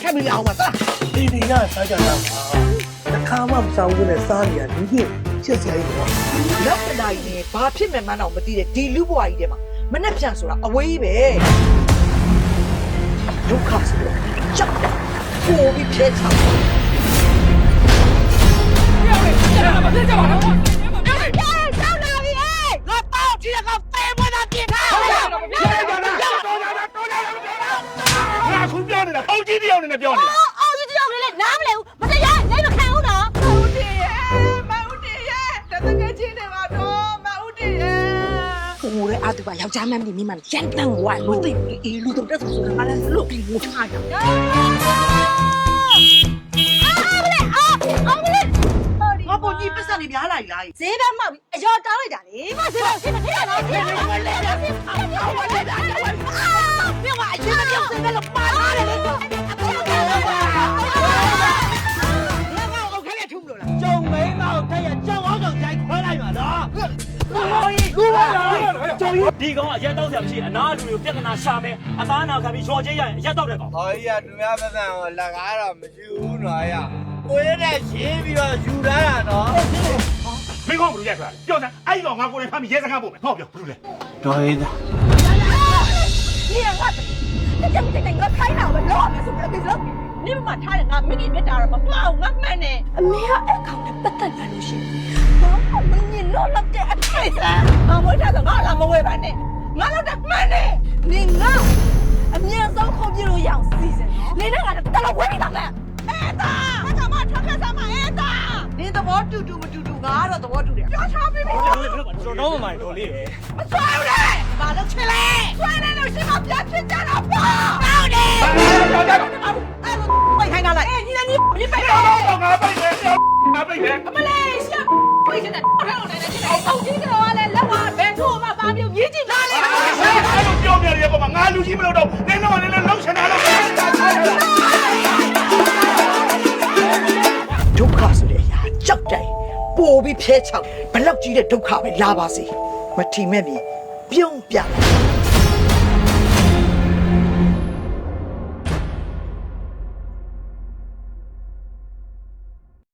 ဆက်ပြီးအောင်ပါသလား ဒီဒီရစားကြတာတခါမှမဆောင်ဘူးနဲ့စားနေရလူကြီးချက်စရာကြီးပေါ့ လောက်တနာကြီးနဲ့ဘာဖြစ်မှန်းမတော့မသိတဲ့ဒီလူဘွားကြီးထဲမှာမနှက်ပြန်ဆိုတာအဝေးပဲဒုက္ခဆိုတော့ကြောက်တယ်ပိုပြီးဖျက်ချောက်ခုပြောနေတာအုတ်ကြီးတယောက်နဲ့ပြောနေတာ အော်ဒီတယောက်လေးနားမလဲဘူးမတရားနေမခံဘူးနော် မဦးတည်ရဲ့တကယ်ချင်းနေပါတော့မဦးတည်ရဲ့ကိုရဲအတူပါယောက်ျားမမီမိမရန်တန်ဝါလို့တိအီလူတော့တက်ဆိုတော့လည်းလို့ပြီးငိုထားကြငါပေါ်ကြီးပတ်စံနေပြားလာလား ဈေးဘက်မှောက်ပြီးအယောတောင်းလိုက်တာလေမဈေးဘက်ဈေးမထည့်ရတော့ဈေးဘက်လဲတာဈေးဘက်လဲတာဘယ်မှာအရင်ကပြောဈေးဘက်လို့ပါလာတယ်လေကျုံမိန်းမကိုတက်ရကြောက်အောင်ကြောင့်ဂျိုက်ခွဲလိုက်ပါတော့ ဒီကောင်အရက်တော့ဆရာမရှိအနာလူကိုပြဿနာရှာမယ်အသားနာခံပြီးရော်ချင်းရရင်အရက်တော့တဲ့ကောင် ဟောကြီးကသူများပတ်စံကိုလက်ကားတော့မရှိဘူးနော်ရကိုရတဲ့ရှင်းပြီးတော့ယူထားတာနော် မင်းကောဘယ်လိုရက်ခါလဲပြောစမ်းအဲ့ကောင်ငါကိုယ်နဲ့ဖမ်းပြီးရဲစခန်းပို့မယ်ဟောပြောဘယ်လိုလဲ တော်ရည်သား 你两个，这不这个开脑了，老没什么给老。你们他人啊，没给别打了嘛，妈我买呢。没有爱搞的不得了路线，我们你老了的爱噻，我这个俺们会办呢，俺老的买呢，你俺，面上好比如养死人，你那个得了我没当嘞，哎哒，我干嘛穿干啥嘛哎哒，你的我တူတူမတူတူငါတော့သဘောတူတယ် 要穿没没。 ကျွန်တော်တော့မမိုင်တော်လေး မဆွဲဘူးလေဘာလို့ချစ်လဲဆွဲနေလို့ရှိမှပြဖြစ်ကြတာပေါ့ဟုတ်တယ်အဲ့လိုပိတ်ခိုင်းတာလိုက်အေးညီလေးညီပိတ်တော့ ငါပိတ်တယ်ငါပိတ်တယ် မလေးရှက်ပိတ်ချင်တယ်ထောက်နေတယ်ချစ်တယ်အောက်ကြီးကတော့လည်းလက်ဝါဘယ်ထို့မှပါပြုတ်မြည်ကြည့်လာလေ အဲ့လိုပြောပြရကောင်ငါလူကြီးမလို့တော့နင်းတော့လည်းလုံးချင်တာလို့ ဒုက္ခဆိုတဲ့အရာကြောက်တယ်ပိုပြီးဖျဲချောက်ဘလောက်ကြီးတဲ့ဒုက္ခပဲလာပါစေမထီမဲ့ပြီးပြုံးပြ